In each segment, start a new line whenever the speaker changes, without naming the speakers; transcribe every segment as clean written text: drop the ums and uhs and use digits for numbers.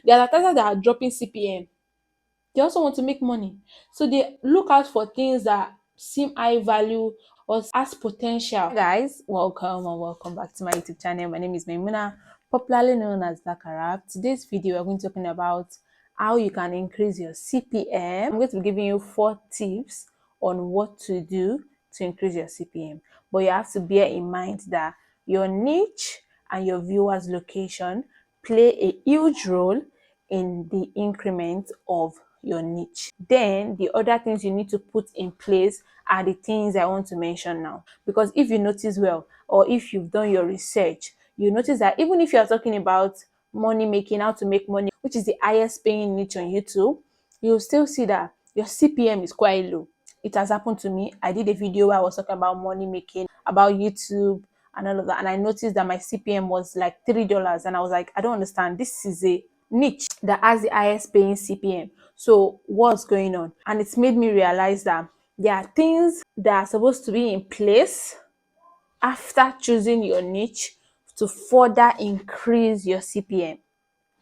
The advertisers that are dropping CPM, they also want to make money. So they look out for things that seem high value or has potential. Hi guys, welcome and welcome back to my YouTube channel. My name is Maimuna, popularly known as Black Arab. Today's video, we're going to be talking about how you can increase your CPM. I'm going to be giving you 4 tips on what to do to increase your CPM. But you have to bear in mind that your niche and your viewers' location play a huge role in the increment of your niche. Then the other things you need to put in place are the things I want to mention now. Because if you notice well, or if you've done your research, you notice that even if you're talking about money making, how to make money, which is the highest paying niche on YouTube, you'll still see that your CPM is quite low. It has happened to me. I did a video where I was talking about money making, about YouTube and all of that, and I noticed that my CPM was like $3, and I was like, I don't understand. This is a niche that has the highest paying CPM. So what's going on? And it's made me realize that there are things that are supposed to be in place after choosing your niche to further increase your CPM.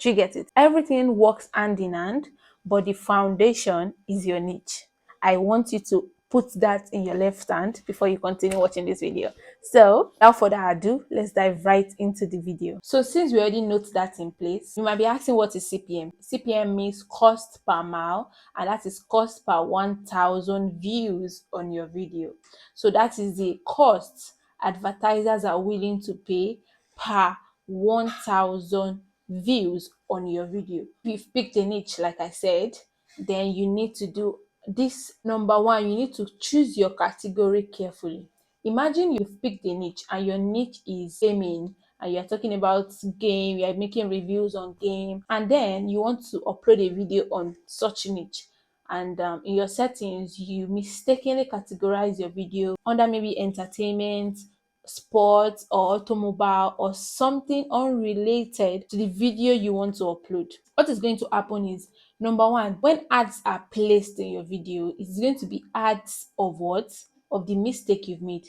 Do you get it? Everything works hand in hand, but the foundation is your niche. I want you to put that in your left hand before you continue watching this video. So without further ado, let's dive right into the video. So since we already note that in place, you might be asking, what is CPM? CPM means cost per mile, and that is cost per 1,000 views on your video. So that is the cost advertisers are willing to pay per 1,000 views on your video. If you've picked a niche, like I said, then you need to do this. Number one, you need to choose your category carefully. Imagine you've picked a niche and your niche is gaming, and you're talking about game, you're making reviews on game, and then you want to upload a video on such niche. And in your settings, you mistakenly categorize your video under maybe entertainment, sports, or automobile, or something unrelated to the video you want to upload. What is going to happen is, number one, when ads are placed in your video, it's going to be ads of what? Of the mistake you've made.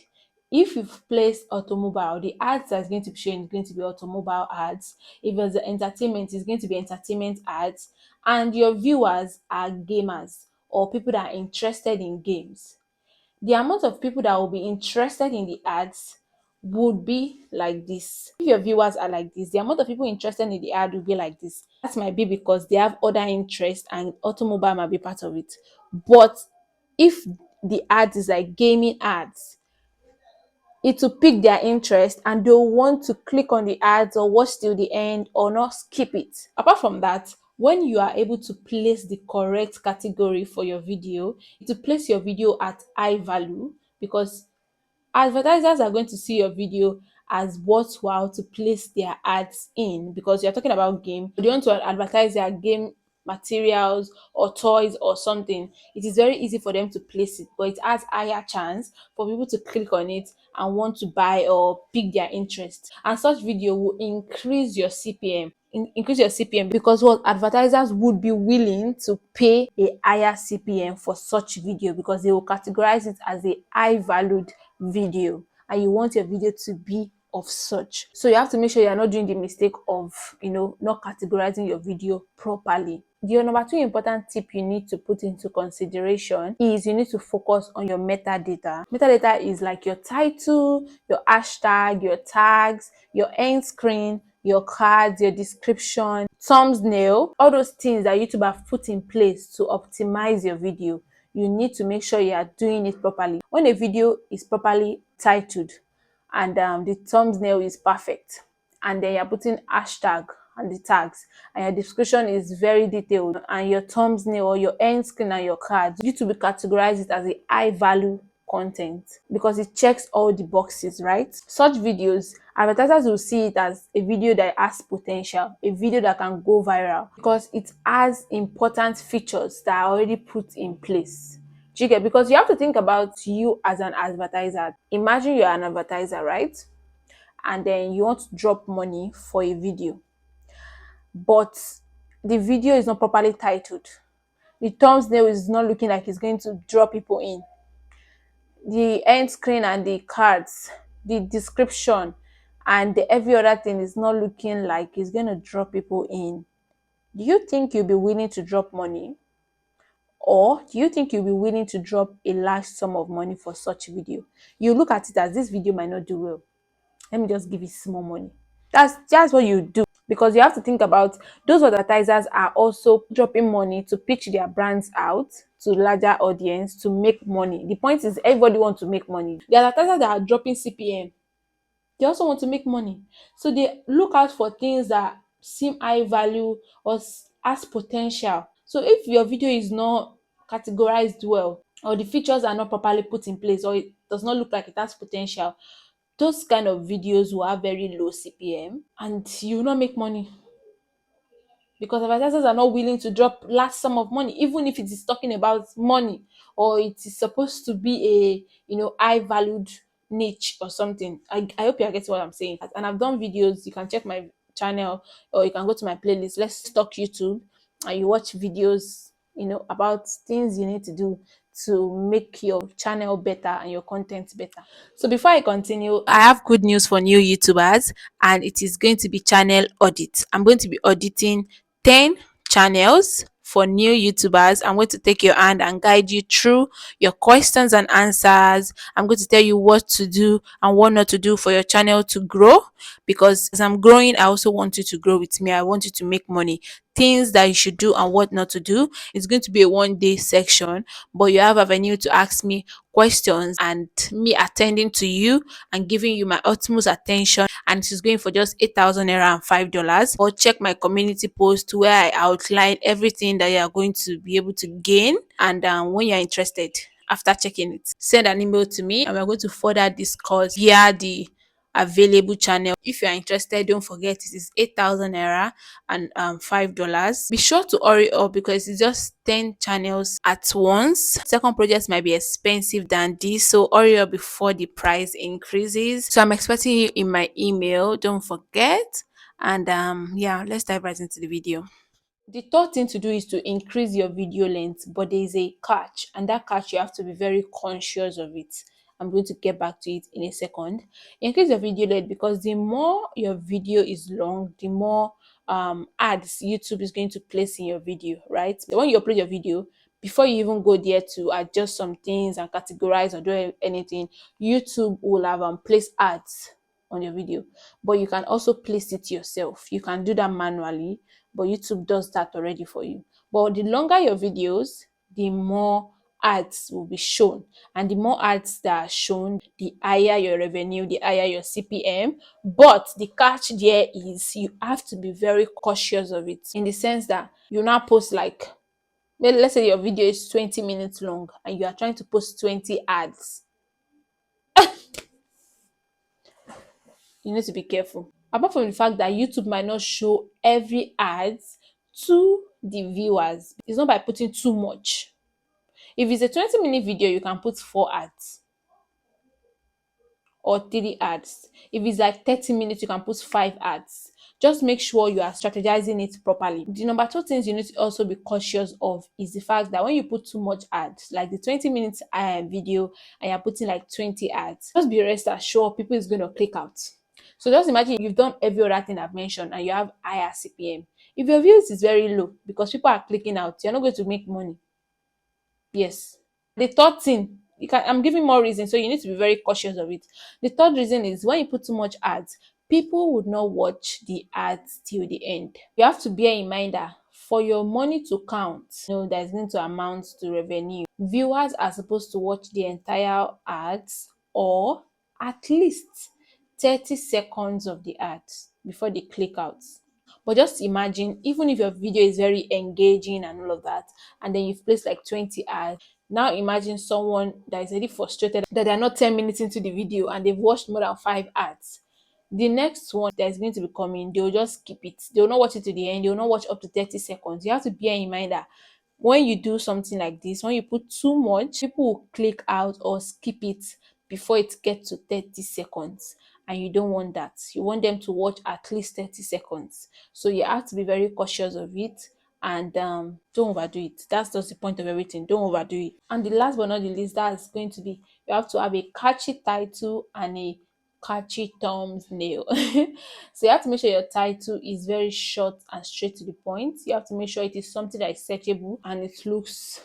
If you've placed automobile, the ads that's going to be showing is going to be automobile ads. If it's the entertainment, it's going to be entertainment ads. And your viewers are gamers or people that are interested in games. The amount of people that will be interested in the ads would be like this. If your viewers are like this, the amount of people interested in the ad will be like this. That might be because they have other interests and automobile might be part of it. But if the ads is like gaming ads, it will pique their interest and they'll want to click on the ads or watch till the end or not skip it. Apart from that, when you are able to place the correct category for your video, to place your video at high value, because advertisers are going to see your video as worthwhile to place their ads in, because you're talking about game. They want to advertise their game materials or toys or something. It is very easy for them to place it, but it has higher chance for people to click on it and want to buy or pique their interest. And such video will increase your CPM. Increase your CPM because what advertisers would be willing to pay a higher CPM for such video, because they will categorize it as a high valued video and you want your video to be of such. So you have to make sure you're not doing the mistake of, not categorizing your video properly. The number 2 important tip you need to put into consideration is you need to focus on your metadata. Metadata is like your title, your hashtag, your tags, your end screen, your cards, your description, thumbnail, all those things that YouTube have put in place to optimize your video. You need to make sure you are doing it properly. When a video is properly titled and the thumbnail is perfect, and then you're putting hashtag and the tags, and your description is very detailed, and your thumbnail or your end screen and your cards, YouTube will categorize it as a high value content because it checks all the boxes, right? Such videos, advertisers will see it as a video that has potential, a video that can go viral because it has important features that are already put in place. Do you get? Because you have to think about you as an advertiser. Imagine you're an advertiser, right? And then you want to drop money for a video, but the video is not properly titled. The thumbnail is not looking like it's going to draw people in. The end screen and the cards, the description, and every other thing is not looking like it's going to draw people in. Do you think you'll be willing to drop money? Or do you think you'll be willing to drop a large sum of money for such video? You look at it as this video might not do well. Let me just give it small money. That's what you do, because you have to think about those advertisers are also dropping money to pitch their brands out to larger audience to make money. The point is everybody wants to make money. The advertisers that are dropping CPM, they also want to make money. So they look out for things that seem high value or has potential. So if your video is not categorized well, or the features are not properly put in place, or it does not look like it has potential, those kind of videos will have very low CPM and you will not make money, because advertisers are not willing to drop large sum of money, even if it is talking about money or it is supposed to be a high valued niche or something. I hope you are getting what I'm saying. And I've done videos. You can check my channel or you can go to my playlist. Let's talk YouTube, and you watch videos, about things you need to do to make your channel better and your content better. So before I continue, I have good news for new YouTubers, and it is going to be channel audit. I'm going to be auditing 10 channels for new YouTubers. I'm going to take your hand and guide you through your questions and answers. I'm going to tell you what to do and what not to do for your channel to grow, because as I'm growing, I also want you to grow with me. I want you to make money. Things that you should do and what not to do. It's going to be a 1 day section, but you have avenue to ask me questions and me attending to you and giving you my utmost attention. And she's going for just 8,000 naira and $5. Or check my community post where I outline everything that you are going to be able to gain. And when you're interested, after checking it, send an email to me and we're going to further discuss via the available channel. If you are interested, don't forget it is 8,000 naira and $5. Be sure to hurry up because it's just 10 channels at once. Second projects might be expensive than this, so hurry up before the price increases. So I'm expecting you in my email, don't forget. And yeah, let's dive right into the video. The third thing to do is to increase your video length, but there is a catch, and that catch you have to be very conscious of it. I'm going to get back to it in a second. Increase your video length, because the more your video is long, the more ads YouTube is going to place in your video, right? When you upload your video, before you even go there to adjust some things and categorize or do anything, YouTube will have placed ads on your video. But you can also place it yourself. You can do that manually, but YouTube does that already for you. But the longer your videos, the more ads will be shown. And the more ads that are shown, the higher your revenue, the higher your CPM. But the catch there is you have to be very cautious of it, in the sense that you now post like, well, let's say your video is 20 minutes long and you are trying to post 20 ads. You need to be careful. Apart from the fact that YouTube might not show every ads to the viewers, it's not by putting too much. If it's a 20-minute video, you can put 4 ads or 3 ads. If it's like 30 minutes, you can put 5 ads. Just make sure you are strategizing it properly. The number two things you need to also be cautious of is the fact that when you put too much ads, like the 20 minutes video, and you're putting like 20 ads, just be rest assured people is going to click out. So just imagine you've done every other thing I've mentioned and you have higher CPM. If your views is very low because people are clicking out, you're not going to make money. Yes. The third thing, I'm giving more reasons, so you need to be very cautious of it. The third reason is when you put too much ads, people would not watch the ads till the end. You have to bear in mind that for your money to count, that is going to amount to revenue, viewers are supposed to watch the entire ads, or at least 30 seconds of the ads before they click out. But just imagine, even if your video is very engaging and all of that, and then you've placed like 20 ads. Now imagine someone that is already frustrated that they're not 10 minutes into the video and they've watched more than 5 ads. The next one that is going to be coming, they'll just skip it. They'll not watch it to the end. They'll not watch up to 30 seconds. You have to bear in mind that when you do something like this, when you put too much, people will click out or skip it before it gets to 30 seconds. And you don't want that. You want them to watch at least 30 seconds. So you have to be very cautious of it, and don't overdo it. That's just the point of everything. Don't overdo it. And the last but not the least, that's going to be, you have to have a catchy title and a catchy thumbnail. So you have to make sure your title is very short and straight to the point. You have to make sure it is something that is searchable and it looks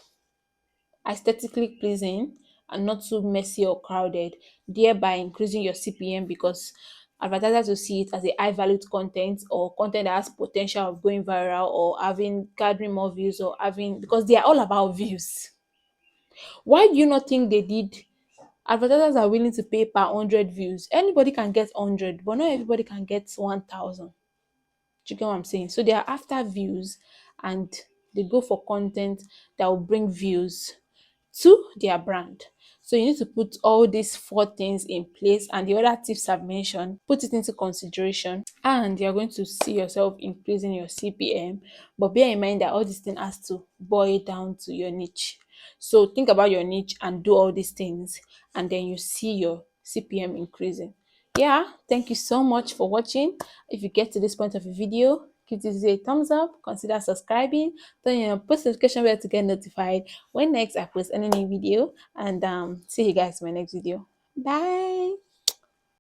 aesthetically pleasing and not too messy or crowded, thereby increasing your CPM because advertisers will see it as a high valued content or content that has potential of going viral or having gathering more views or having because they are all about views. Why do you not think they did? Advertisers are willing to pay per 100 views. Anybody can get 100, but not everybody can get 1,000. Do you get what I'm saying? So they are after views and they go for content that will bring views to their brand. So you need to put all these four things in place and the other tips I've mentioned, put it into consideration, and you're going to see yourself increasing your CPM. But bear in mind that all this thing has to boil down to your niche. So think about your niche and do all these things, and then you see your CPM increasing. Yeah, thank you so much for watching. If you get to this point of the video, give this video a thumbs up, consider subscribing, turn on your post notification bell to get notified when next I post any new video, and see you guys in my next video. Bye.